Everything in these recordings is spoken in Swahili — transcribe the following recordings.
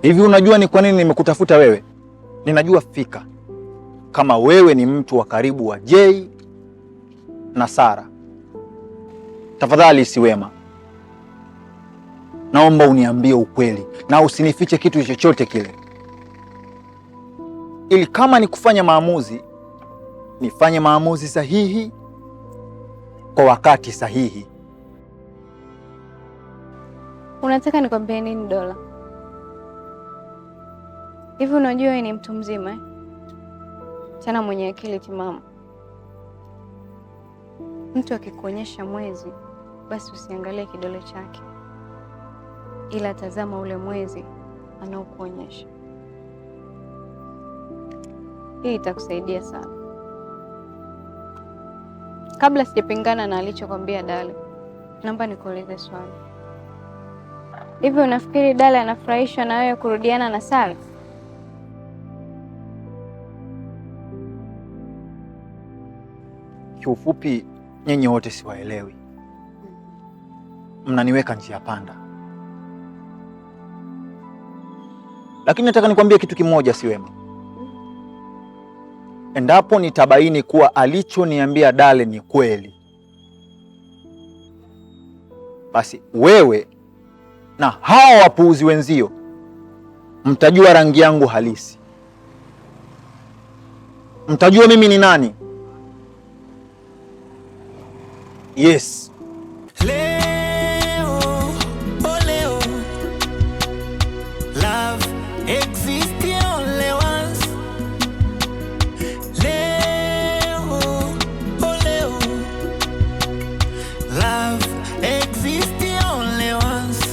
Hivi unajua ni kwa nini nimekutafuta wewe? Ninajua fika kama wewe ni mtu wa karibu wa Jay na Sara. Tafadhali Siwema, naomba uniambie ukweli na usinifiche kitu chochote kile, ili kama ni kufanya maamuzi, nifanye maamuzi sahihi kwa wakati sahihi. Unataka nikwambie nini Dola? Hivi unajua wewe ni mtu mzima eh? Tena mwenye akili timamu. Mtu akikuonyesha mwezi, basi usiangalie kidole chake, ila tazama ule mwezi anaokuonyesha. Hii itakusaidia sana. Kabla sijapingana na alichokwambia Dale, naomba nikuulize swali. Hivi unafikiri Dale anafurahishwa na wewe kurudiana na Sara? Kiufupi, nyinyi wote siwaelewi. Mnaniweka njia panda. Lakini nataka nikwambie kitu kimoja Siwema. Endapo nitabaini kuwa alichoniambia Dale ni kweli, basi wewe na hao wapuuzi wenzio mtajua rangi yangu halisi. Mtajua mimi ni nani. Yes. Leo, oh leo, love exists only once. Leo, oh leo, love exists only once.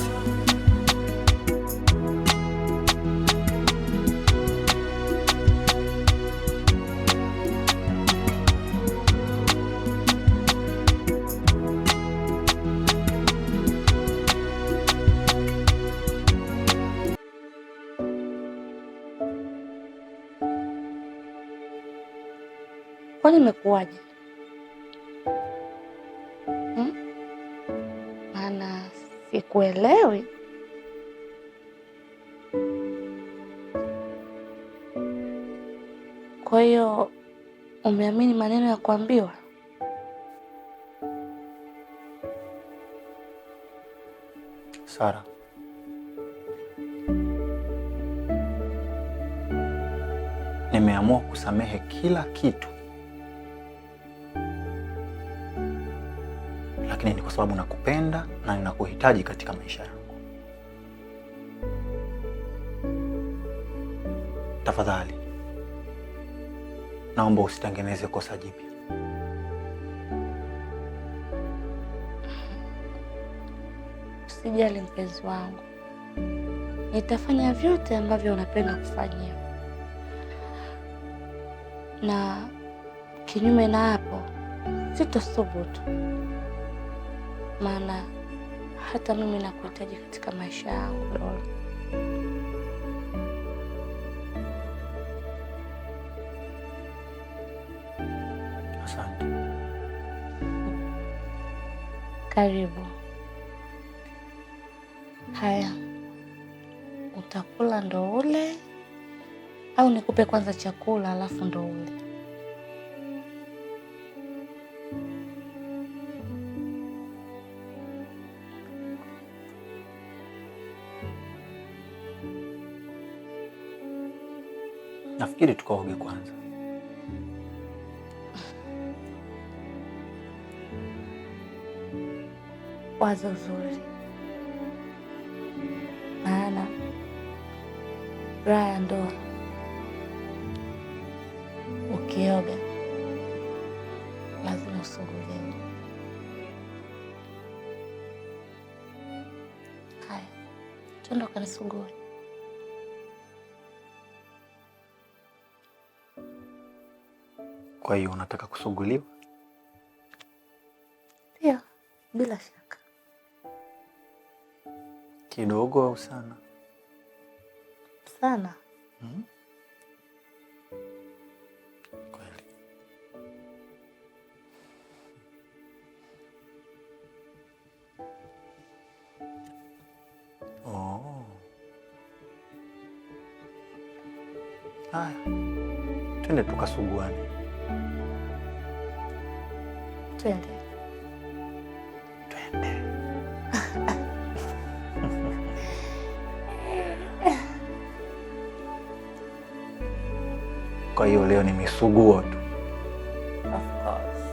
Kwani imekuwaje? Maana sikuelewi. Kwa hiyo umeamini maneno ya kuambiwa? Sara, nimeamua kusamehe kila kitu, lakini ni kwa sababu nakupenda na ninakuhitaji katika maisha yangu. Tafadhali, naomba usitengeneze kosa jipya. Usijali mpenzi wangu, nitafanya vyote ambavyo unapenda kufanyia, na kinyume na hapo sitothubutu, maana hata mimi nakuhitaji katika maisha yangu Dola. Asante. Karibu. Haya, utakula ndo ule au nikupe kwanza chakula alafu ndo ule? Nafikiri tukaoge kwanza. Wazo zuri, maana raha ya ndoa ukioga lazima usuguliwe. Haya, twende ukanisugue. Kwa hiyo unataka kusuguliwa? Ndio, bila shaka. Kidogo au sana? Sana. Kweli. Oh. Haya, twende tukasuguane. Twende. Kwa hiyo leo ni misuguo tu. Of course.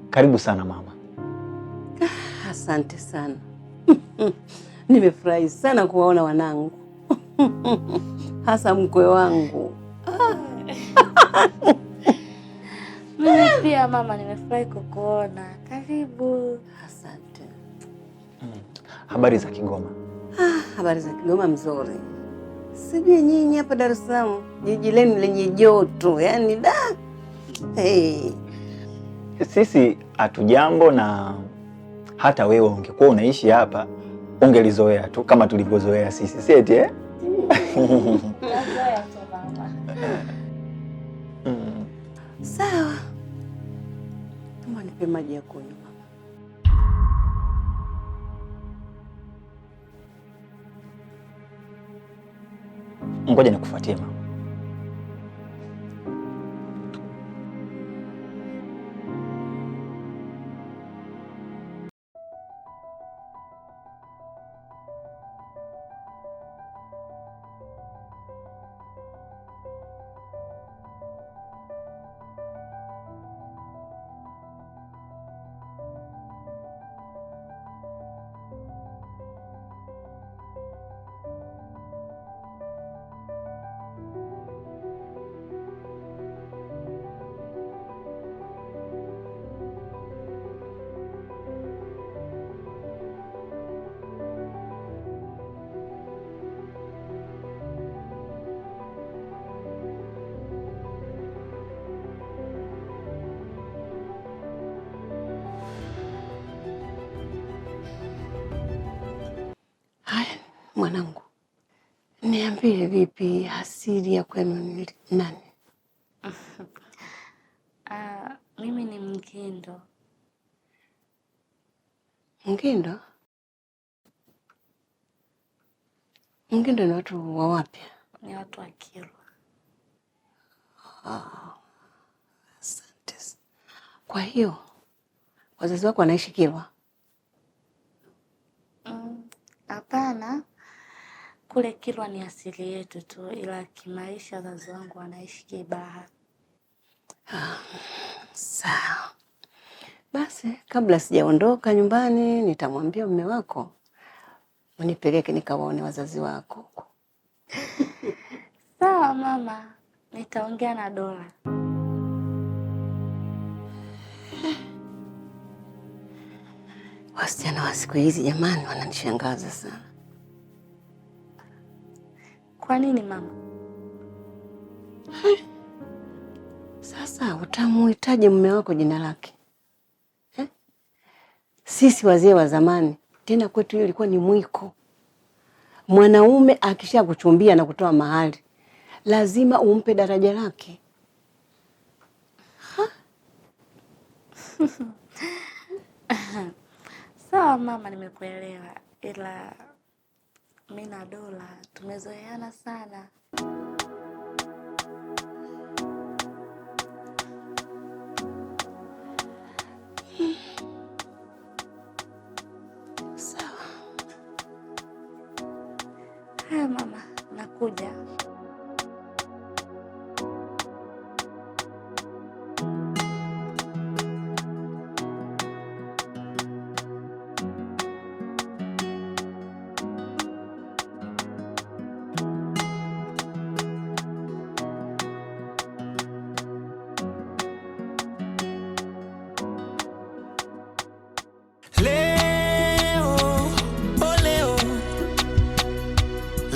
Karibu sana mama. Asante sana. Nimefurahi sana kuwaona wanangu. Hasa mkwe wangu. Mimi Pia mama, nimefurahi kukuona. Karibu. Asante. Habari za Kigoma? Habari za Kigoma mzuri. Sijui nyinyi hapa Dar es Salaam, jiji lenu lenye joto, yaani da. Hey. Sisi hatujambo, na hata wewe ungekuwa unaishi hapa ungelizoea tu kama tulivyozoea sisi. Si eti Nazoea tu mama. Sawa. Kama nipe maji ya kunywa mama. Ngoja nikufuatie mama. Haya, mwanangu. Niambie vipi asili ya kwenu ni nani? Mimi ni Mgindo. Mgindo? Mgindo ni watu wa wapi? Ni watu wa Kilwa. Asante. Kwa hiyo wazazi wako wanaishi Kilwa? Hapana. Kule Kilwa ni asili yetu tu, ila kimaisha wazazi wangu wanaishi Kibaha. Sawa. Basi kabla sijaondoka nyumbani nitamwambia mume wako unipeleke nikawaone wazazi wako. Sawa mama, nitaongea na Dola. Wasichana wa siku hizi jamani, wananishangaza sana. Kwa nini mama? Sasa utamuhitaji mume wako jina lake? Sisi wazee wa zamani, tena kwetu hiyo ilikuwa ni mwiko. Mwanaume akisha kuchumbia na kutoa mahali, lazima umpe daraja lake. Sawa mama, nimekuelewa, ila mimi na Dola tumezoeana sana. Sawa. Haya mama, nakuja. Leo, oh leo,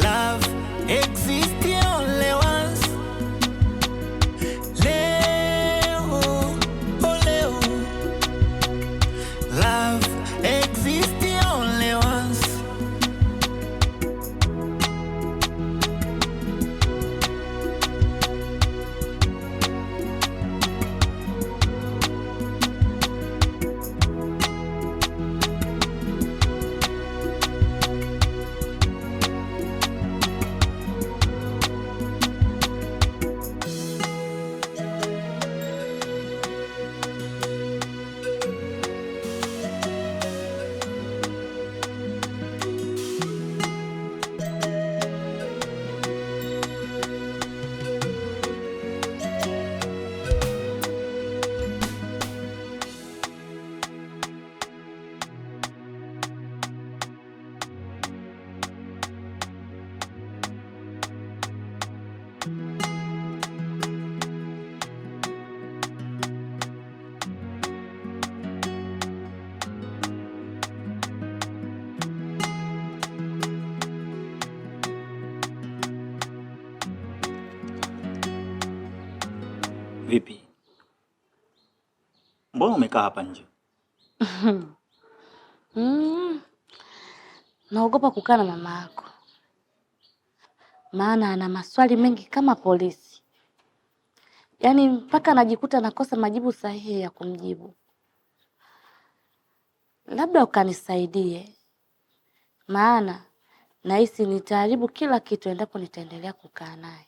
love exists. Vipi? Mbona umekaa hapa nje? Naogopa kukaa na mama yako, maana ana maswali mengi kama polisi, yaani mpaka najikuta nakosa majibu sahihi ya kumjibu. Labda ukanisaidie, maana nahisi nitaharibu kila kitu endapo nitaendelea kukaa naye.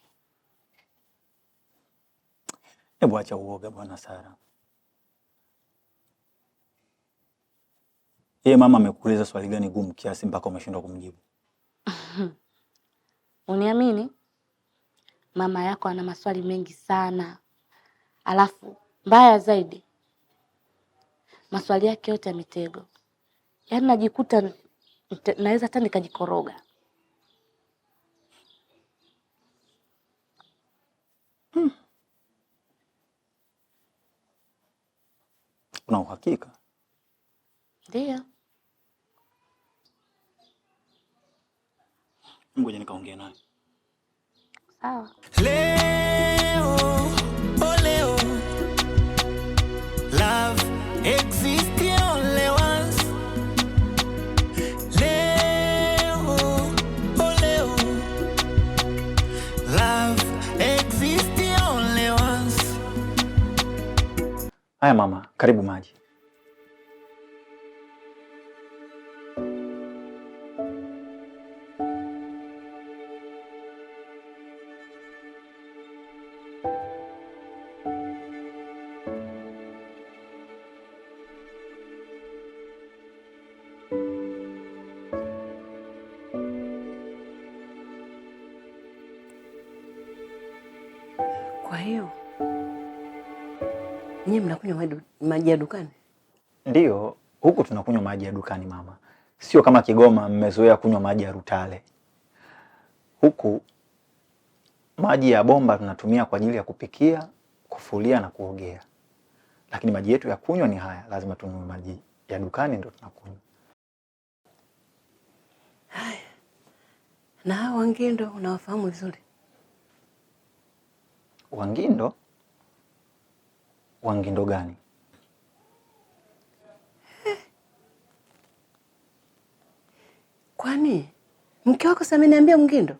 Hebu acha uoga bwana Sara. Yeye mama amekuuliza swali gani gumu kiasi mpaka umeshindwa kumjibu? Uniamini? Mama yako ana maswali mengi sana. Alafu mbaya zaidi, maswali yake yote ya mitego. Yaani najikuta naweza hata nikajikoroga. Una uhakika? Ndio. Ngoja nikaongea naye. Sawa. Leo, oh leo, love exists only once. Leo, oh leo, love exists only once. Haya mama, karibu maji. Kwa hiyo nyinyi mnakunywa maji ya dukani? Ndiyo, huku tunakunywa maji ya dukani mama. Sio kama Kigoma mmezoea kunywa maji ya Rutale. Huku maji ya bomba tunatumia kwa ajili ya kupikia, kufulia na kuogea. Lakini maji yetu ya kunywa ni haya, lazima tununue maji ya dukani ndio tunakunywa. Haya. Na hao Wangindo unawafahamu vizuri? Wangindo? Wangindo gani? Kwani mke wako sasa ameniambia Mgindo?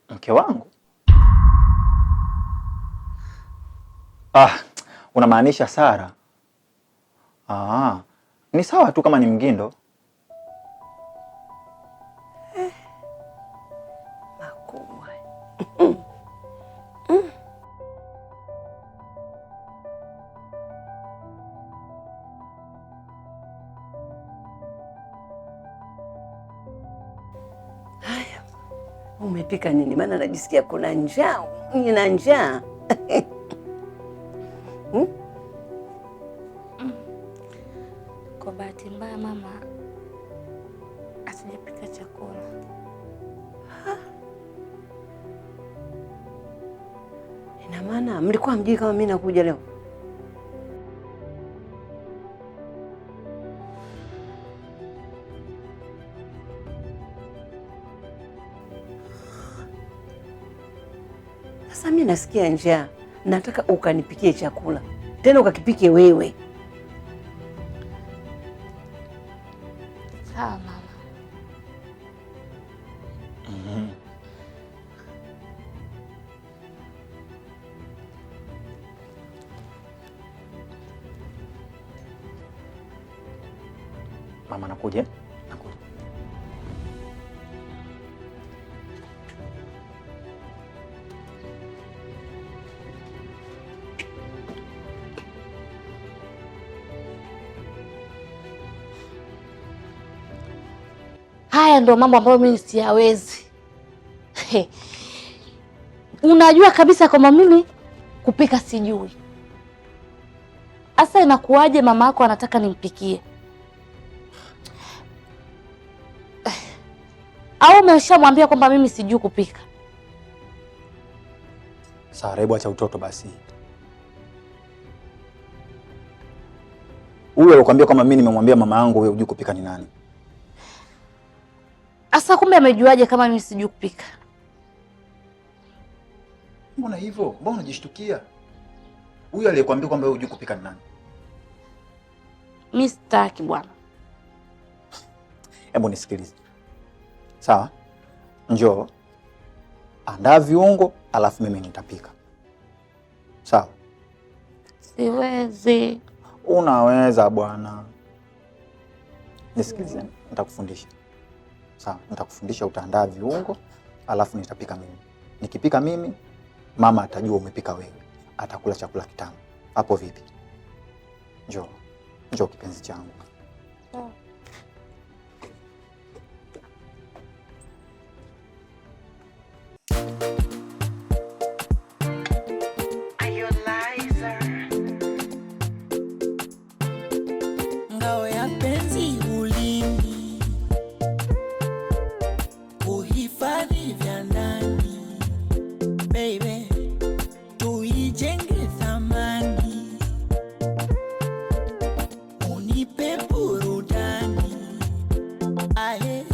Mke wangu? Unamaanisha Sara? Ni sawa tu kama ni Mgindo. Makubwa. Haya. Umepika nini? Maana najisikia kuna njaa. Nina njaa. Kwa bahati mbaya mama asijapika chakula. Ina maana mlikuwa mjui kama mimi nakuja leo? Sasa mimi nasikia njaa. Nataka ukanipikie chakula. Tena ukakipike wewe. Sawa mama. Mama nakuja. Nakuja. Haya ndo mambo ambayo mimi siyawezi. Unajua kabisa kwamba mimi kupika sijui. Asa inakuwaje mama yako anataka nimpikie? Au umeshamwambia kwamba mimi sijui kupika? Sara, hebu acha utoto basi. Huyo alikwambia kwamba mimi nimemwambia mama yangu wewe hujui kupika ni nani? Asa kumbe amejuaje kama mimi sijui kupika? Mbona hivyo? Mbona unajishtukia? Huyu aliyekwambia kwamba wewe hujui kupika ni nani? Mimi sitaki bwana. Hebu nisikilize. Sawa? Njoo. Andaa viungo, alafu mimi nitapika. Sawa? Siwezi. Unaweza bwana. Nisikilize, nitakufundisha. Sawa, nitakufundisha, utaandaa viungo, alafu nitapika mimi. Nikipika mimi, mama atajua umepika wewe. Atakula chakula kitamu. Hapo vipi? Njoo. Njoo kipenzi changu. Ngao ya penzi ulimi, kuhifadhi vya ndani. Baby, tuijenge thamani, unipe burudani. Ae,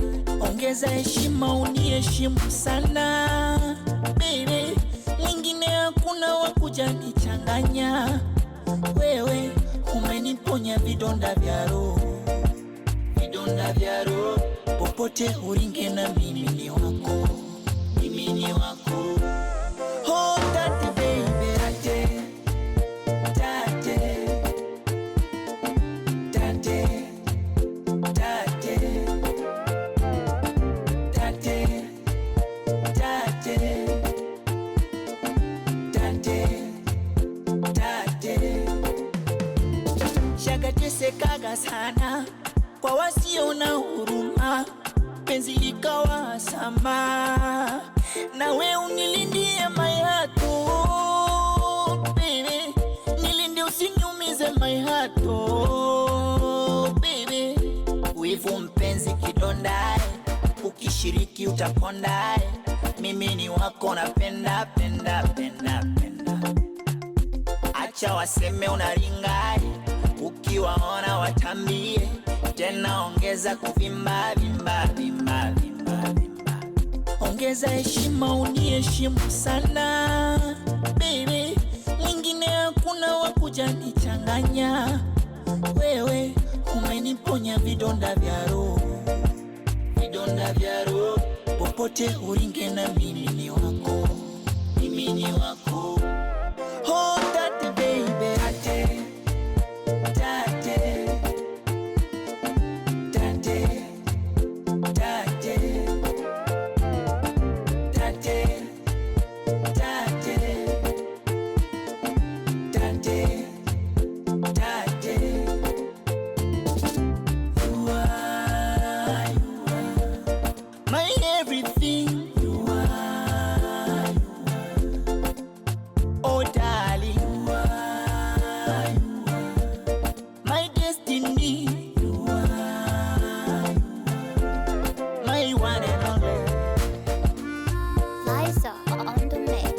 ongeza heshima, uniheshimu sana. Baby, mwingine hakuna wa kujanichanganya. Wewe umeniponya vidonda vya roho, vidonda vya roho. Popote uringe na mimi ni wako, mimi ni wako. Oh, tate baby, tate, tate, tate, tate, tate, tate, tate. Shakatesekaga sana kwa wasio na huruma, penzi likawa sama. Na we unilindie mayato, baby, nilinde usinyumize mayato, baby. Wivu mpenzi kidondae, ukishiriki utakondae. Mimi ni wako, napenda, penda, penda, penda. Acha waseme unaringai, ukiwaona watambie. Tena ongeza kuvimba, vimba, vimba, vimba, vimba. Ongeza heshima, uniheshimu sana. Baby, mwingine hakuna wa kujanichanganya. Wewe umeniponya vidonda vya roho, vidonda vya roho. Popote uringe na mimi ni wako, mimi ni wako. Oh, tate baby, tate, tate, tate, tate, tate, tate, tate. You are my everything. You are. Oh darling, you are my destiny. You are my one and only. Liza on the mix.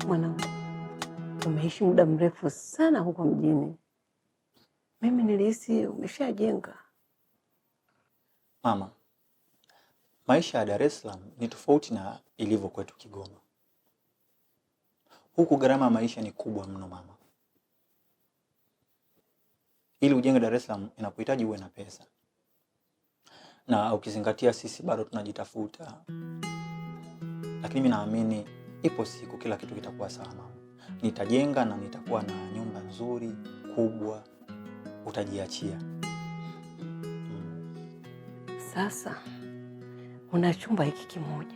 Mwanangu, umeishi muda mrefu sana huko mjini. Mimi nilihisi umeshajenga. Mama, maisha ya Dar es Salaam ni tofauti na ilivyo kwetu Kigoma. Huku gharama ya maisha ni kubwa mno mama. Ili ujenge Dar es Salaam inakuhitaji uwe na pesa. na ukizingatia sisi bado tunajitafuta, lakini mimi naamini ipo siku kila kitu kitakuwa sawa mama. Nitajenga na nitakuwa na nyumba nzuri kubwa, utajiachia. Sasa una chumba hiki kimoja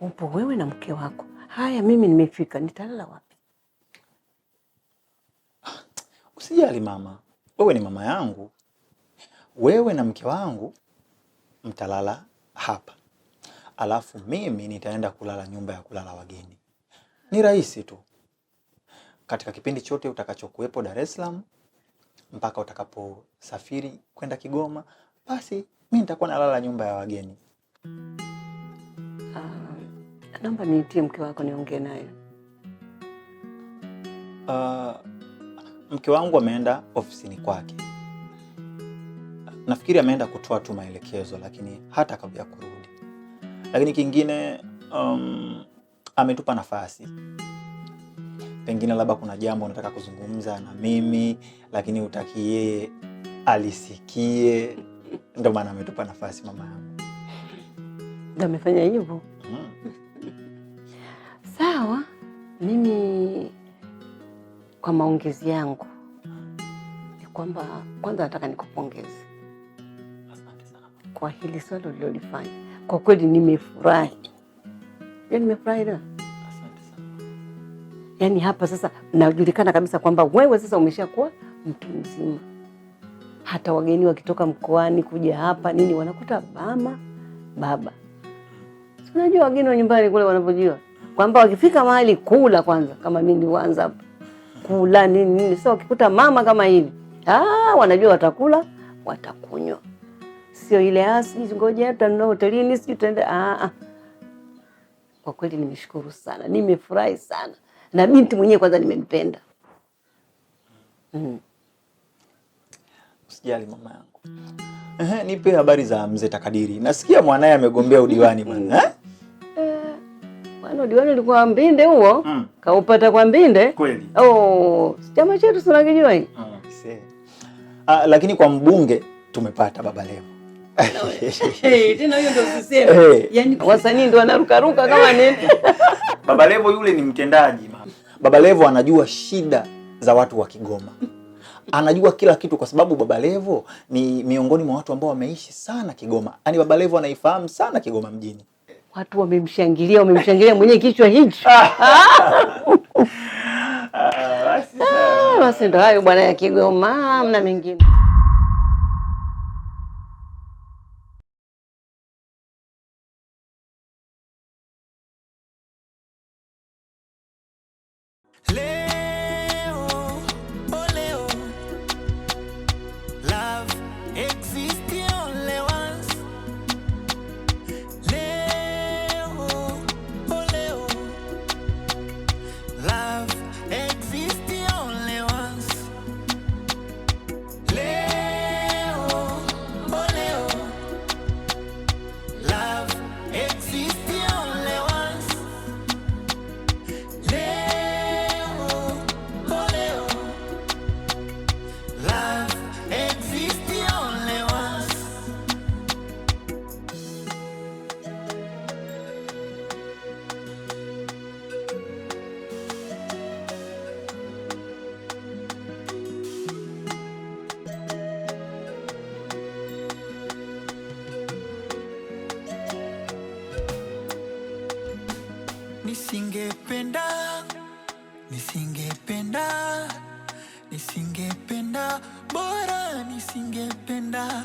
upo wewe na mke wako. Haya, mimi nimefika, nitalala wapi? Usijali mama, wewe ni mama yangu. Wewe na mke wangu mtalala hapa, alafu mimi nitaenda kulala nyumba ya kulala wageni. Ni rahisi tu. Katika kipindi chote utakachokuwepo Dar es Salaam mpaka utakaposafiri kwenda Kigoma, basi mimi nitakuwa nalala nyumba ya wageni. Naomba niitie mke wako niongee naye. Mke wangu ameenda ofisini kwake. Nafikiri ameenda kutoa tu maelekezo, lakini hata kabla ya kurudi. Lakini kingine ametupa nafasi. Pengine labda kuna jambo unataka kuzungumza na mimi, lakini utaki yeye alisikie. Ndio maana ametupa nafasi mama yangu. Ndio amefanya hivyo. Sawa, mimi kwa maongezi yangu ni kwamba kwanza nataka nikupongeze kwa hili swali ulilolifanya. Kwa kweli nimefurahi. Nimefurahi na. Asante sana. Yaani hapa sasa najulikana kabisa kwamba wewe sasa umeshakuwa mtu mzima. Hata wageni wakitoka mkoani kuja hapa nini wanakuta mama, baba. Si unajua wageni wa nyumbani kule wanapojua kwamba wakifika mahali kula kwanza, kama mimi nilianza hapa kula nini. Sasa wakikuta mama kama hivi, wanajua watakula, watakunywa. Sio ile sisi ngoja tutanunua hotelini sisi tutaenda. Kwa kweli nimeshukuru sana. Nimefurahi sana. Na binti mwenyewe kwanza nimempenda. Usijali mama yangu. Nipe habari za mzee Takadiri. Nasikia mwanae amegombea udiwani bwana. Bwana udiwani ulikuwa Mbinde huo? Kaupata kwa Mbinde? Kweli. Chama chetu tunakijua hii. Lakini kwa mbunge tumepata Baba Levo. Tena hiyo ndio usiseme. Yaani wasanii ndio wanarukaruka kama nini. Baba Levo yule ni mtendaji mama. Baba Levo anajua shida za watu wa Kigoma. Anajua kila kitu kwa sababu Baba Levo ni miongoni mwa watu ambao wameishi sana Kigoma. Yaani Baba Levo anaifahamu sana Kigoma mjini. Watu wamemshangilia mwenyewe kichwa hicho. Basi ndio hayo bwana ya Kigoma, mna mengine. Nisingependa, bora nisingependa.